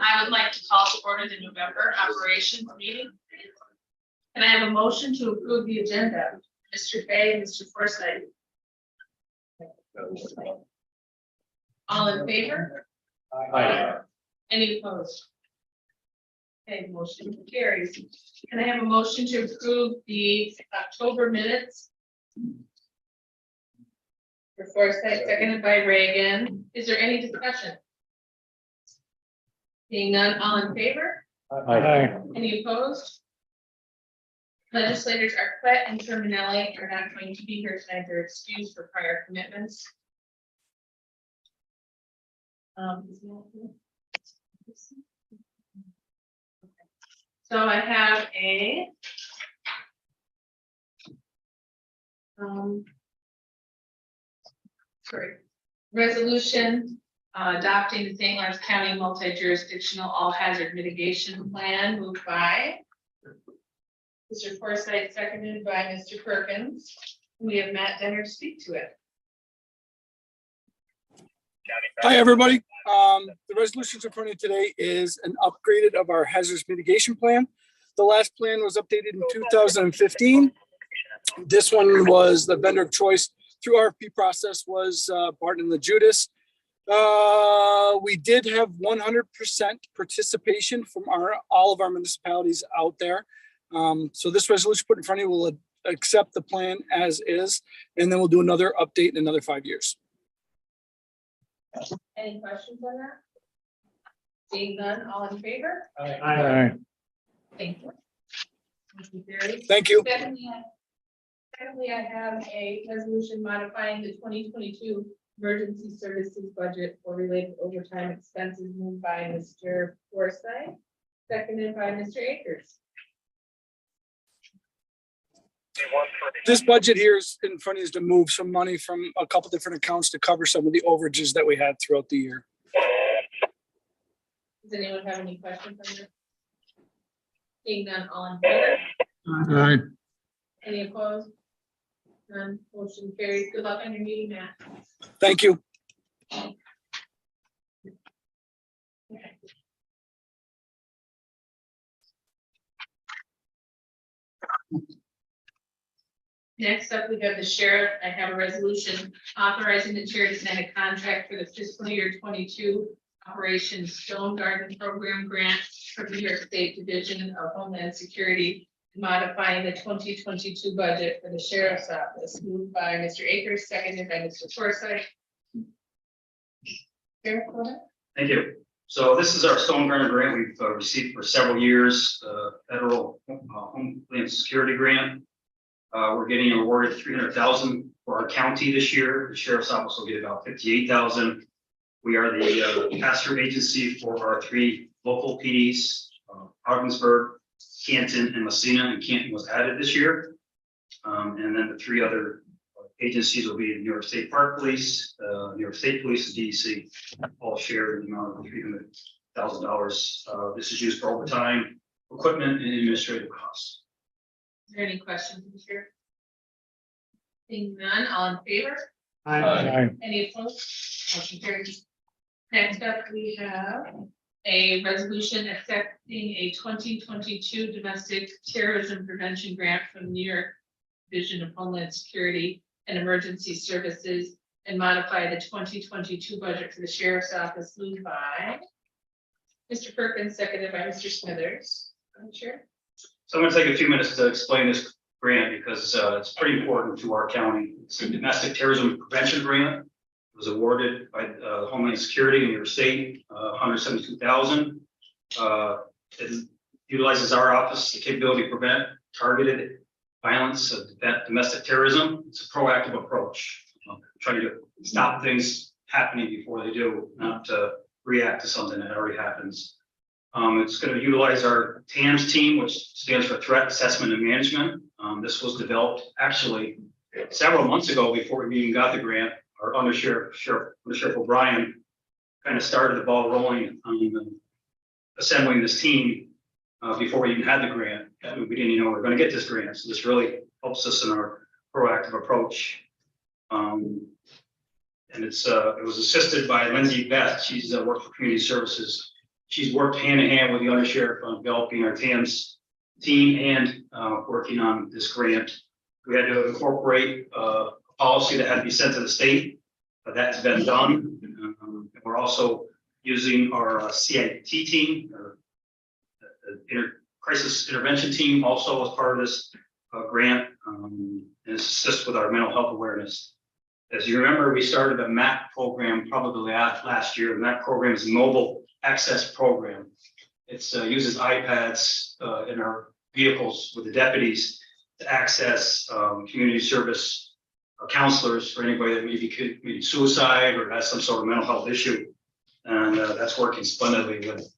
I would like to call to order the November operations meeting. Can I have a motion to approve the agenda? Mr. Fay and Mr. Forsythe. All in favor? Aye. Any opposed? Okay, motion carries. Can I have a motion to approve the October minutes? For Forsythe, seconded by Reagan. Is there any discussion? Seeing none, all in favor? Aye. Any opposed? Legislators Arquette and Terminelli are not going to be here tonight. They're excused for prior commitments. So I have a resolution adopting the St. Lawrence County multi-jurisdictional all hazard mitigation plan, moved by Mr. Forsythe, seconded by Mr. Perkins. We have Matt Denner to speak to it. Hi, everybody. The resolutions in front of you today is an upgraded of our hazardous mitigation plan. The last plan was updated in 2015. This one was the vendor of choice through RFP process was Barton and LaJudas. We did have 100% participation from all of our municipalities out there. So this resolution put in front of you will accept the plan as is, and then we'll do another update in another 5 years. Any questions on that? Seeing none, all in favor? Aye. Thank you. Motion carries. Thank you. Secondly, I have a resolution modifying the 2022 emergency services budget for related overtime expenses, moved by Mr. Forsythe, seconded by Mr. Akers. This budget here is in front of you is to move some money from a couple different accounts to cover some of the overages that we had throughout the year. Does anyone have any questions on this? Seeing none, all in favor? Aye. Any opposed? None, motion carries. Good luck on your meeting, Matt. Thank you. Next up, we have the sheriff. I have a resolution authorizing the chair to sign a contract for the fiscal year 22 Operation Stone Garden Program grant for the New York State Division of Homeland Security, modifying the 2022 budget for the sheriff's office, moved by Mr. Akers, seconded by Mr. Forsythe. Sheriff, go ahead. Thank you. So this is our Stone Garden grant we've received for several years, federal Homeland Security grant. We're getting awarded $300,000 for our county this year. The sheriff's office will get about $58,000. We are the pass-through agency for our 3 local PDs, Ogdensburg, Canton, and Messina, and Canton was added this year. And then the 3 other agencies will be New York State Park Police, New York State Police, and DEC, all share in the amount of $300,000. This is used for overtime, equipment, and administrative costs. Is there any questions, Mr. Seeing none, all in favor? Aye. Any opposed? Motion carries. Next up, we have a resolution accepting a 2022 domestic terrorism prevention grant from New York Division of Homeland Security and Emergency Services, and modify the 2022 budget for the sheriff's office, moved by Mr. Perkins, seconded by Mr. Smithers. Sure. So I'm going to take a few minutes to explain this grant because it's pretty important to our county. It's a domestic terrorism prevention grant. It was awarded by Homeland Security in New York State, $172,000. It utilizes our office, the capability to prevent targeted violence of domestic terrorism. It's a proactive approach, trying to stop things happening before they do, not to react to something that already happens. It's going to utilize our TAMS team, which stands for Threat Assessment and Management. This was developed actually several months ago before we even got the grant. Our Undersheriff O'Brien kind of started the ball rolling on assembling this team before we even had the grant. We didn't even know we were going to get this grant. So this really helps us in our proactive approach. And it was assisted by Lindsay Beth. She's worked for Community Services. she's worked hand in hand with the undersheriff on developing our TAMS team and working on this grant. We had to incorporate a policy that had to be sent to the state, but that's been done. And we're also using our CIT team, or crisis intervention team, also as part of this grant, and assist with our mental health awareness. As you remember, we started a MAP program probably last year. The MAP program is a mobile access program. It uses iPads in our vehicles with the deputies to access community service counselors for anybody that maybe could suicide or has some sort of mental health issue. And that's working splendidly with